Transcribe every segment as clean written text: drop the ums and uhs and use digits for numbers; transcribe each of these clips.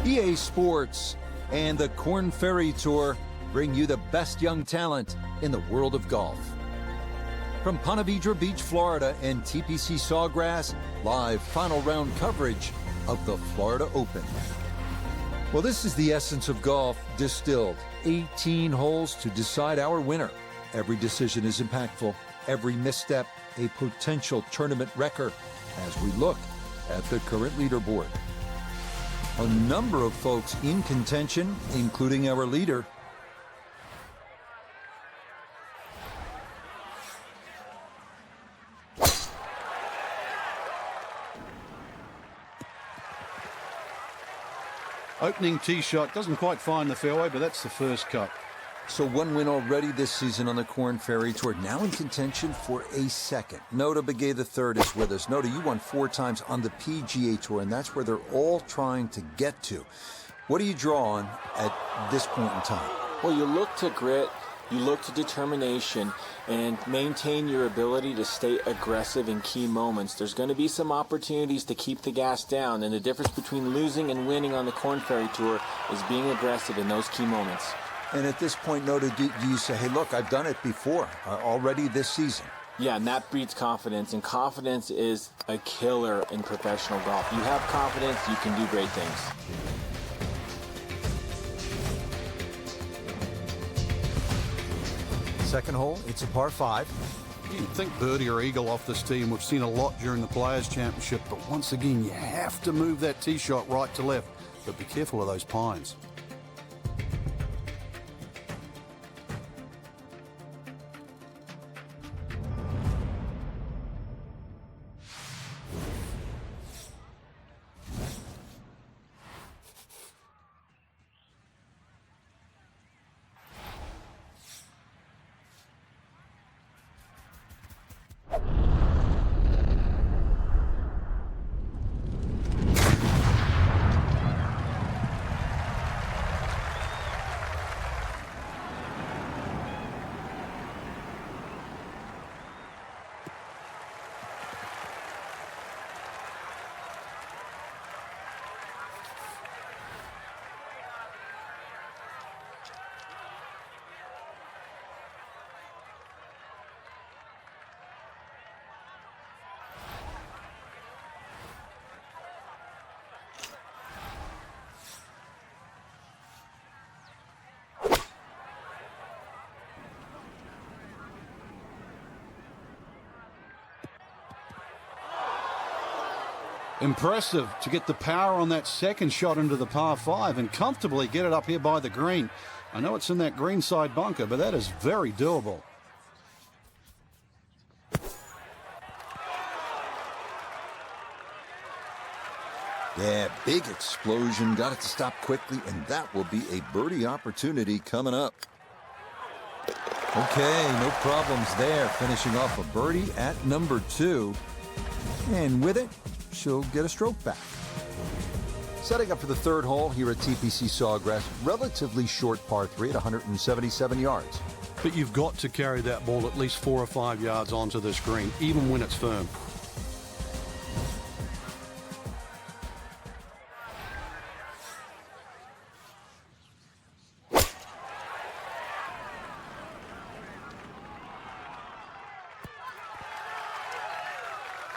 EA Sports and the Korn Ferry Tour bring you the best young talent in the world of golf. From Ponte Vedra Beach, Florida and TPC Sawgrass, live final round coverage of the Florida Open. Well, this is the essence of golf distilled. 18 holes to decide our winner. Every decision is impactful. Every misstep a potential tournament wrecker as we look at the current leaderboard. A number of folks in contention, including our leader. Opening tee shot, doesn't quite find the fairway, but that's the first cut. So one win already this season on the Korn Ferry Tour, now in contention for a second. Nota Begay III is with us. Nota, you won 4 times on the PGA Tour, and that's where they're all trying to get to. What do you draw on at this point in time? Well, you look to grit, you look to determination, and maintain your ability to stay aggressive in key moments. There's going to be some opportunities to keep the gas down, and the difference between losing and winning on the Korn Ferry Tour is being aggressive in those key moments. And at this point, Nota, do you say, hey, look, I've done it before, already this season? Yeah, and that breeds confidence, and confidence is a killer in professional golf. You have confidence, you can do great things. Second hole, it's a par 5. You'd think birdie or eagle off this tee, and we've seen a lot during the Players' Championship, but once again, you have to move that tee shot right to left, but be careful of those pines. Impressive to get the power on that second shot into the par 5 and comfortably get it up here by the green. I know it's in that green side bunker, but that is very doable. Yeah, big explosion. Got it to stop quickly, and that will be a birdie opportunity coming up. Okay, no problems there. Finishing off a birdie at number 2. And with it, she'll get a stroke back. Setting up for the third hole here at TPC Sawgrass, relatively short par 3 at 177 yards. But you've got to carry that ball at least 4 or 5 yards onto this green, even when it's firm.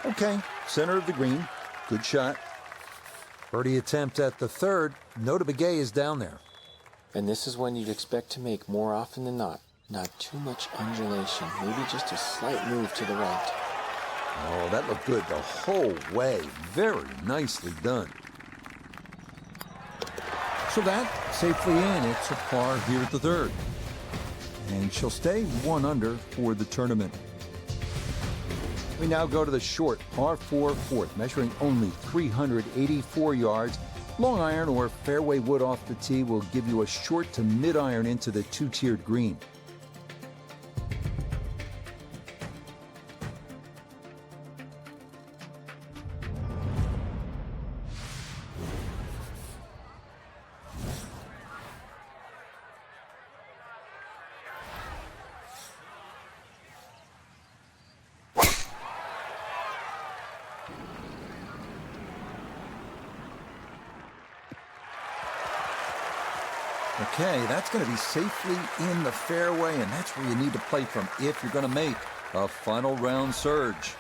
Okay, center of the green. Good shot. Birdie attempt at the third. Nota Begay is down there. And this is when you'd expect to make more often than not. Not too much undulation. Maybe just a slight move to the right. Oh, that looked good the whole way. Very nicely done. So that safely in. It's a par here at the third. And she'll stay 1 under for the tournament. We now go to the short par 4 fourth, measuring only 384 yards. Long iron or fairway wood off the tee will give you a short to mid iron into the 2-tiered green. Okay, that's going to be safely in the fairway, and that's where you need to play from if you're going to make a final round surge.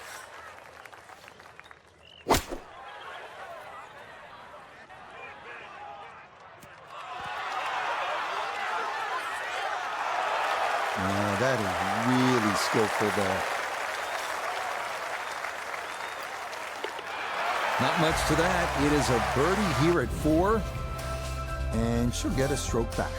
That is really skillful there. Not much to that. It is a birdie here at 4, and she'll get a stroke back.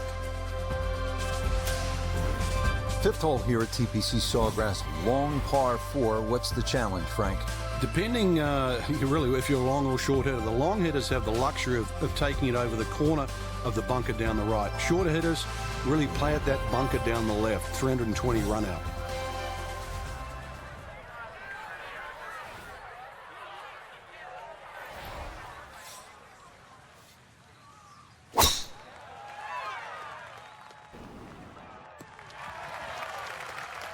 5th hole here at TPC Sawgrass, long par 4. What's the challenge, Frank? Depending, really, if you're long or short hitter, the long hitters have the luxury of taking it over the corner of the bunker down the right. Shorter hitters really play at that bunker down the left, 320 run out.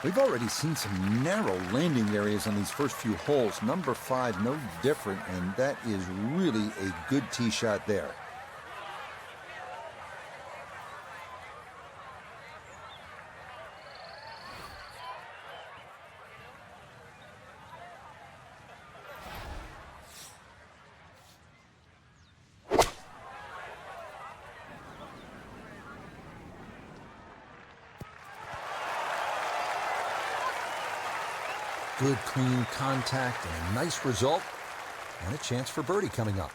We've already seen some narrow landing areas on these first few holes. Number 5, no different, and that is really a good tee shot there. Good, clean contact and a nice result, and a chance for birdie coming up.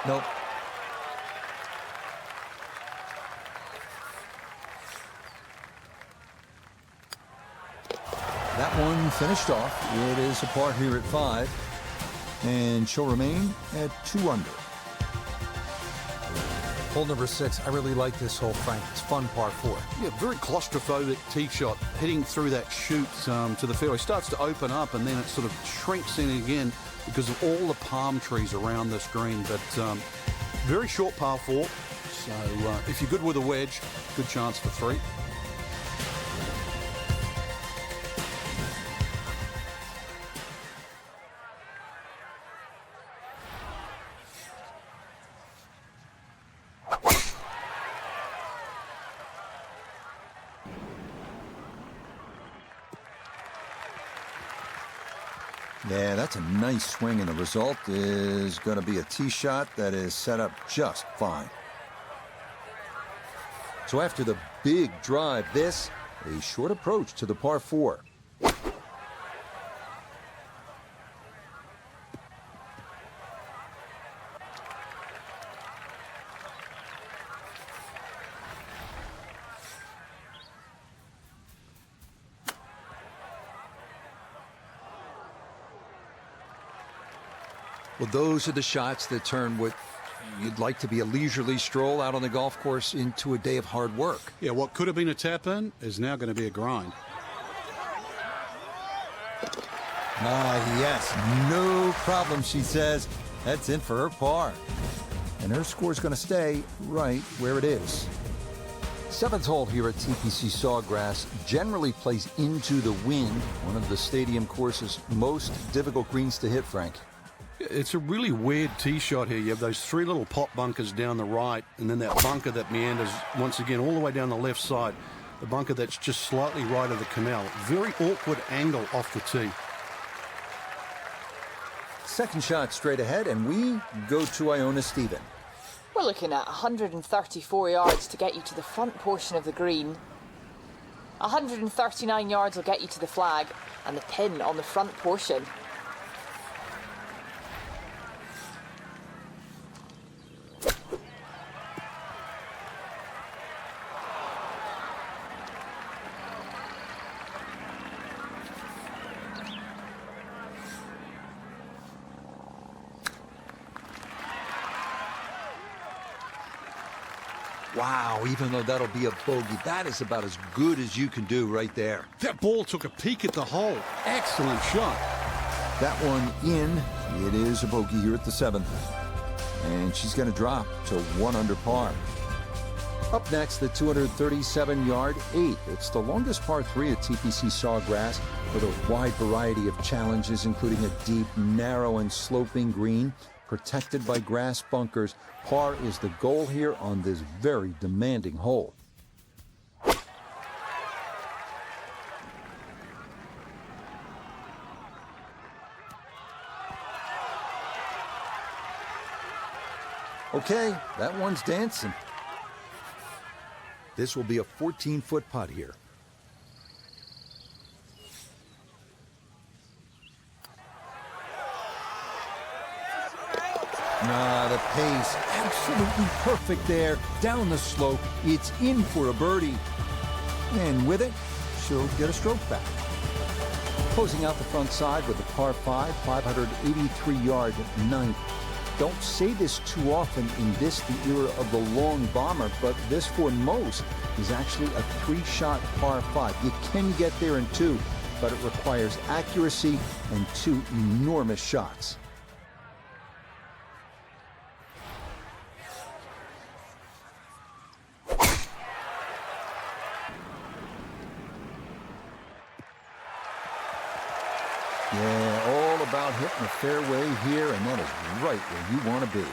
Nope. That one finished off. It is a par here at 5, and she'll remain at 2 under. Hole number 6, I really like this hole, Frank. It's fun, par 4. Yeah, very claustrophobic tee shot, heading through that chute to the fairway. Starts to open up, and then it sort of shrinks in again because of all the palm trees around this green. But very short par 4, so if you're good with a wedge, good chance for 3. Yeah, that's a nice swing, and the result is going to be a tee shot that is set up just fine. So after the big drive, this, a short approach to the par 4. Well, those are the shots that turn what you'd like to be a leisurely stroll out on the golf course into a day of hard work. Yeah, what could have been a tap-in is now going to be a grind. Ah, yes, no problem, she says. That's in for her par. And her score's going to stay right where it is. 7th hole here at TPC Sawgrass generally plays into the wind, one of the stadium course's most difficult greens to hit, Frank. It's a really weird tee shot here. You have those 3 little pop bunkers down the right, and then that bunker that meanders once again all the way down the left side. The bunker that's just slightly right of the canal. Very awkward angle off the tee. Second shot straight ahead, and we go to Iona Stephen. We're looking at 134 yards to get you to the front portion of the green. 139 yards will get you to the flag and the pin on the front portion. Wow, even though that'll be a bogey, that is about as good as you can do right there. That ball took a peek at the hole. Excellent shot. That one in. It is a bogey here at the 7th. And she's going to drop to 1 under par. Up next, the 237-yard 8. It's the longest par 3 at TPC Sawgrass with a wide variety of challenges, including a deep, narrow, and sloping green protected by grass bunkers. Par is the goal here on this very demanding hole. Okay, that one's dancing. This will be a 14-foot putt here. The pace, absolutely perfect there. Down the slope, it's in for a birdie. And with it, she'll get a stroke back. Closing out the front side with a par 5, 583-yard 9th. Don't say this too often in this, the era of the long bomber, but this for most is actually a 3-shot par 5. You can get there in 2, but it requires accuracy and 2 enormous shots. Yeah, all about hitting the fairway here, and that is right where you want to be.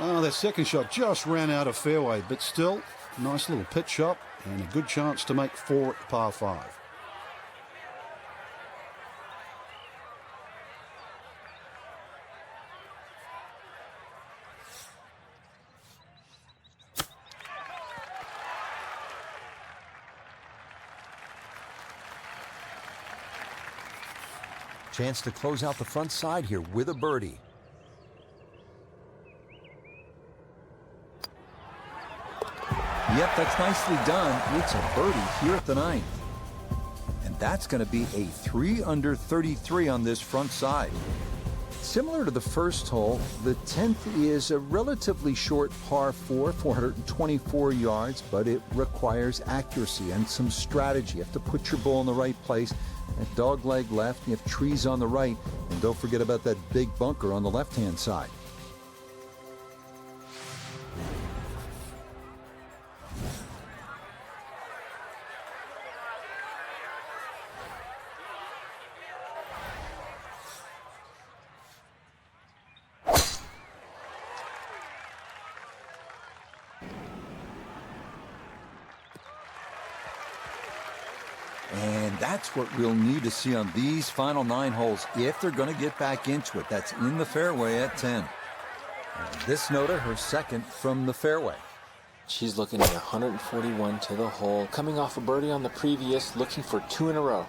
Oh, that second shot just ran out of fairway, but still, nice little pitch shot and a good chance to make 4 at par 5. Chance to close out the front side here with a birdie. Yep, that's nicely done. It's a birdie here at the 9th. And that's going to be a 3 under 33 on this front side. Similar to the first hole, the 10th is a relatively short par 4, 424 yards, but it requires accuracy and some strategy. You have to put your ball in the right place. That dog leg left, you have trees on the right, and don't forget about that big bunker on the left-hand side. And that's what we'll need to see on these final 9 holes if they're going to get back into it. That's in the fairway at 10. And this Noda, her second from the fairway. She's looking at 141 to the hole, coming off a birdie on the previous, looking for 2 in a row.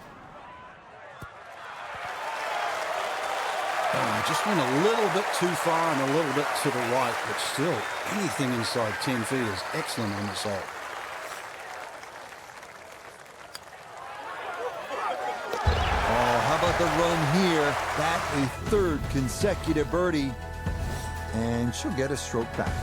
Just went a little bit too far and a little bit to the right, but still, anything inside 10 feet is excellent on this hole. How about the run here? That a 3rd consecutive birdie. And she'll get a stroke back.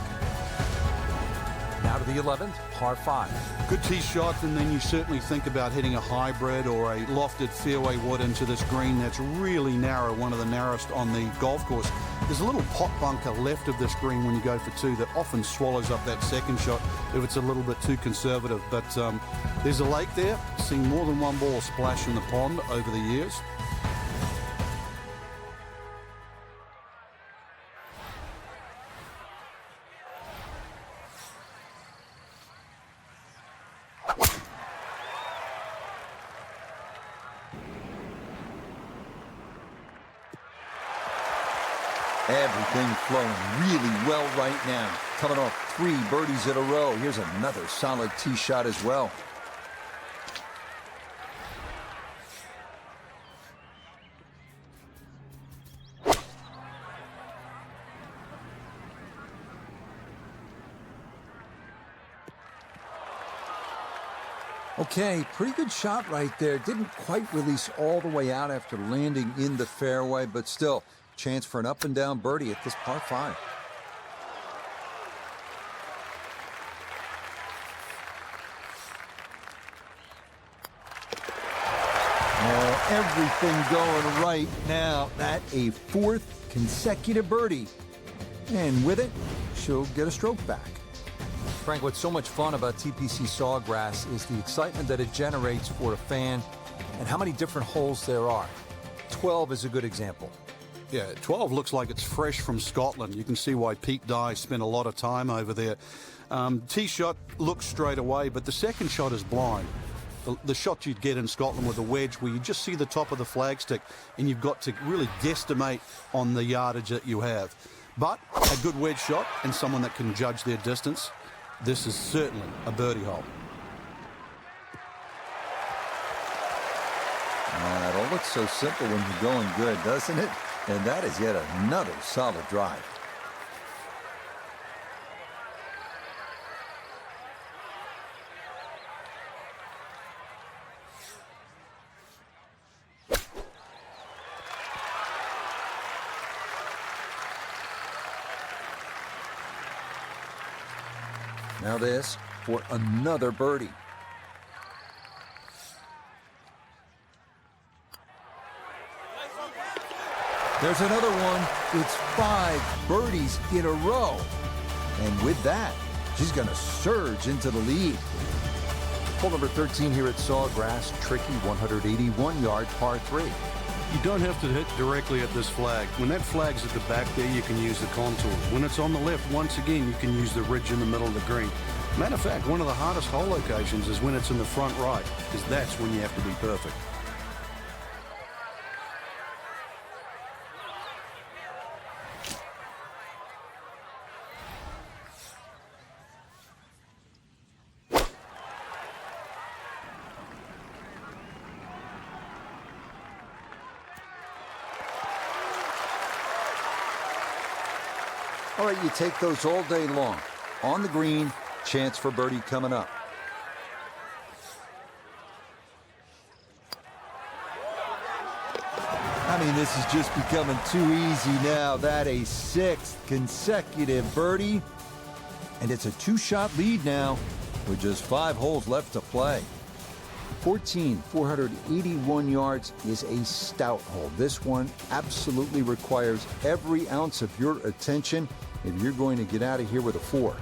Now to the 11th, par 5. Good tee shot, and then you certainly think about hitting a hybrid or a lofted fairway wood into this green that's really narrow, one of the narrowest on the golf course. There's a little pot bunker left of this green when you go for 2 that often swallows up that second shot if it's a little bit too conservative. But there's a lake there. Seen more than one ball splash in the pond over the years. Everything flowing really well right now. Coming off 3 birdies in a row. Here's another solid tee shot as well. Okay, pretty good shot right there. Didn't quite release all the way out after landing in the fairway, but still, chance for an up and down birdie at this par 5. Oh, everything going right now. That a 4th consecutive birdie. And with it, she'll get a stroke back. Frank, what's so much fun about TPC Sawgrass is the excitement that it generates for a fan and how many different holes there are. 12 is a good example. Yeah, 12 looks like it's fresh from Scotland. You can see why Pete Dye spent a lot of time over there. Tee shot looks straight away, but the second shot is blind. The shot you'd get in Scotland with a wedge where you just see the top of the flagstick and you've got to really guesstimate on the yardage that you have. But a good wedge shot and someone that can judge their distance, this is certainly a birdie hole. It all looks so simple when you're going good, doesn't it? And that is yet another solid drive. Now this for another birdie. There's another one. It's 5 birdies in a row. And with that, she's going to surge into the lead. Hole number 13 here at Sawgrass, tricky 181-yard par 3. You don't have to hit directly at this flag. When that flag's at the back there, you can use the contour. When it's on the left, once again, you can use the ridge in the middle of the green. Matter of fact, one of the hardest hole locations is when it's in the front right, because that's when you have to be perfect. All right, you take those all day long. On the green, chance for birdie coming up. I mean, this is just becoming too easy now. That a 6th consecutive birdie. And it's a 2-shot lead now with just 5 holes left to play. 14, 481 yards is a stout hole. This one absolutely requires every ounce of your attention if you're going to get out of here with a 4.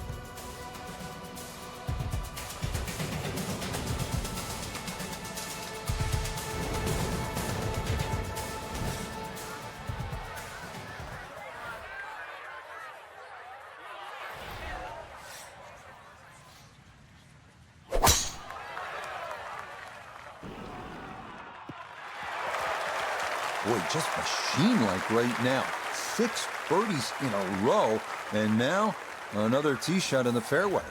Boy, just machine-like right now. 6 birdies in a row, and now another tee shot in the fairway.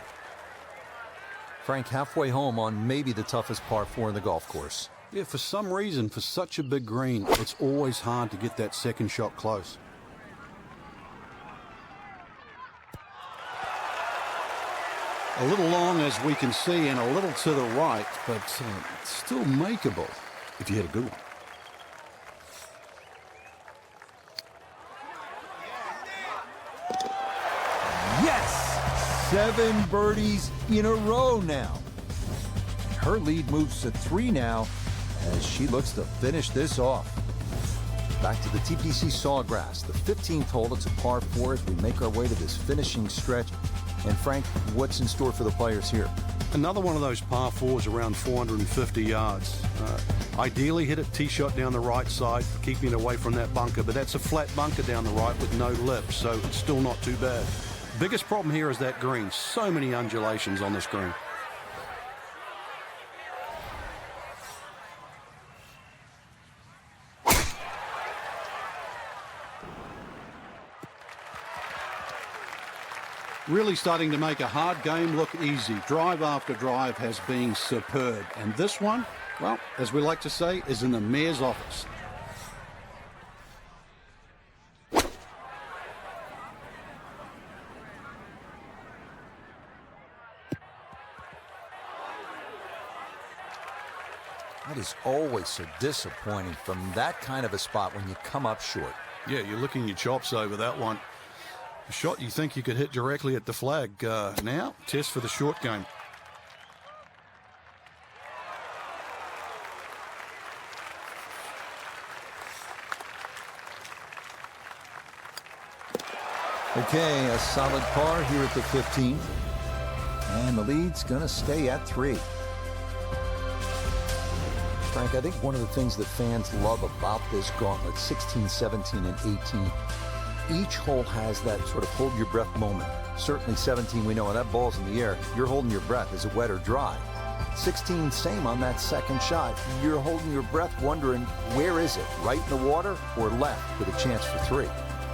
Frank, halfway home on maybe the toughest par 4 in the golf course. Yeah, for some reason, for such a big green, it's always hard to get that second shot close. A little long, as we can see, and a little to the right, but still makeable if you hit a good one. Yes! 7 birdies in a row now. Her lead moves to 3 now as she looks to finish this off. Back to the TPC Sawgrass, the 15th hole. It's a par 4 as we make our way to this finishing stretch. And Frank, what's in store for the players here? Another one of those par 4s around 450 yards. Ideally hit a tee shot down the right side, keeping it away from that bunker, but that's a flat bunker down the right with no lip, so it's still not too bad. Biggest problem here is that green. So many undulations on this green. Really starting to make a hard game look easy. Drive after drive has been superb. And this one, well, as we like to say, is in the mayor's office. That is always so disappointing from that kind of a spot when you come up short. Yeah, you're licking your chops over that one. A shot you think you could hit directly at the flag. Now, test for the short game. Okay, a solid par here at the 15th. And the lead's going to stay at 3. Frank, I think one of the things that fans love about this gauntlet, 16, 17, and 18, each hole has that sort of hold your breath moment. Certainly 17, we know when that ball's in the air, you're holding your breath. Is it wet or dry? 16, same on that second shot. You're holding your breath wondering, where is it? Right in the water or left with a chance for 3?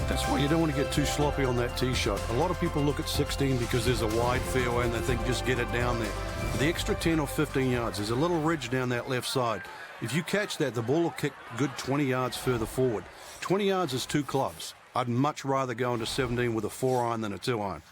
That's why you don't want to get too sloppy on that tee shot. A lot of people look at 16 because there's a wide fairway and they think just get it down there. The extra 10 or 15 yards, there's a little ridge down that left side. If you catch that, the ball will kick good 20 yards further forward. 20 yards is 2 clubs. I'd much rather go into 17 with a 4-iron than a 2-iron.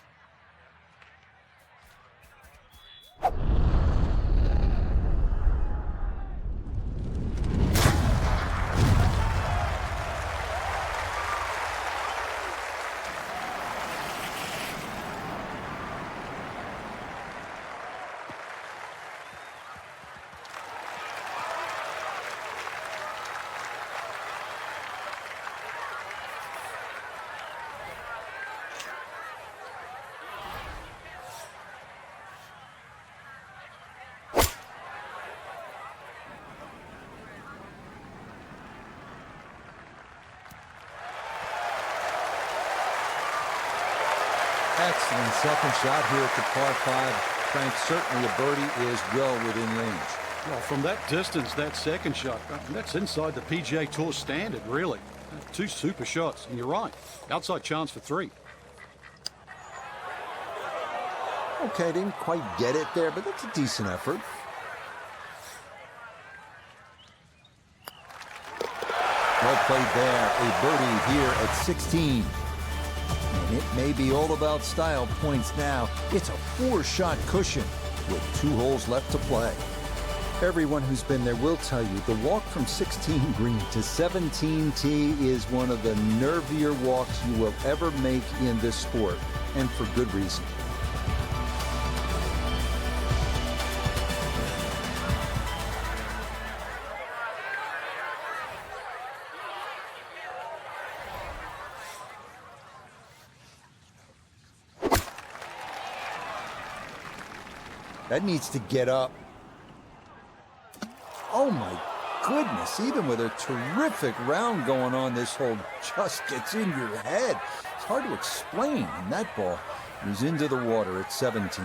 Excellent second shot here at the par 5. Frank, certainly a birdie is well within range. Well, from that distance, that second shot, that's inside the PGA Tour standard, really. 2 super shots, and you're right. Outside chance for 3. Okay, didn't quite get it there, but that's a decent effort. Well played there. A birdie here at 16. And it may be all about style points now. It's a 4-shot cushion with 2 holes left to play. Everyone who's been there will tell you the walk from 16 green to 17 tee is one of the nervier walks you will ever make in this sport, and for good reason. That needs to get up. Oh my goodness, even with a terrific round going on, this hole just gets in your head. It's hard to explain, and that ball is into the water at 17.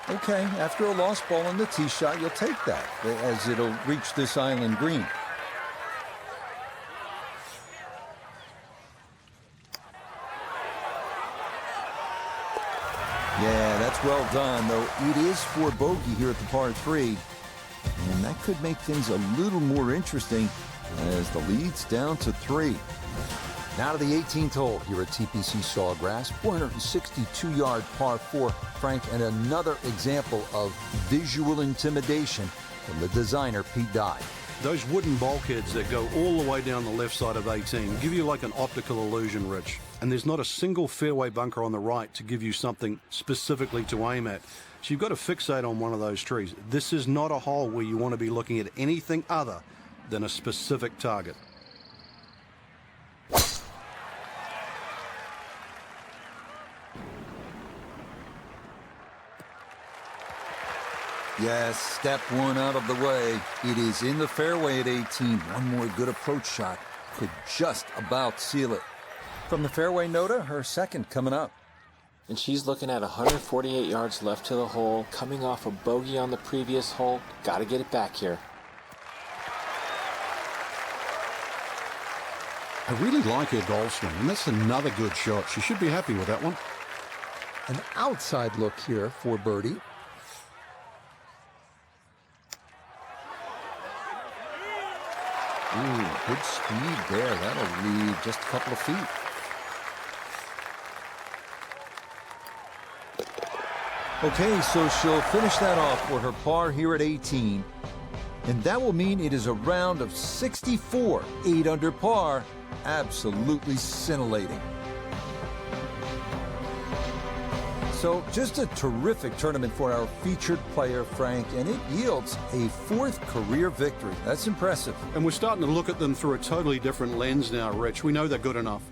Okay, after a lost ball in the tee shot, you'll take that as it'll reach this island green. Yeah, that's well done, though it is for bogey here at the par 3. And that could make things a little more interesting as the lead's down to 3. Now to the 18th hole here at TPC Sawgrass, 462-yard par 4, Frank, and another example of visual intimidation from the designer Pete Dye. Those wooden bulkheads that go all the way down the left side of 18 give you like an optical illusion, Rich. And there's not a single fairway bunker on the right to give you something specifically to aim at. So you've got to fixate on one of those trees. This is not a hole where you want to be looking at anything other than a specific target. Yes, step 1 out of the way. It is in the fairway at 18. One more good approach shot could just about seal it. From the fairway, Nota, her second coming up. And she's looking at 148 yards left to the hole, coming off a bogey on the previous hole. Got to get it back here. I really like her golf swing, and that's another good shot. She should be happy with that one. An outside look here for birdie. Good speed there. That'll leave just a couple of feet. Okay, so she'll finish that off for her par here at 18. And that will mean it is a round of 64, 8 under par. Absolutely scintillating. So just a terrific tournament for our featured player, Frank, and it yields a 4th career victory. That's impressive. And we're starting to look at them through a totally different lens now, Rich. We know they're good enough.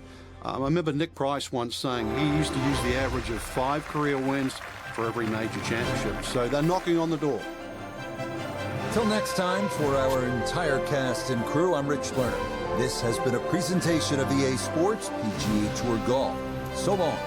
I remember Nick Price once saying he used to use the average of 5 career wins for every major championship. So they're knocking on the door. Till next time, for our entire cast and crew, I'm Rich Lerner. This has been a presentation of EA Sports PGA Tour Golf. So long.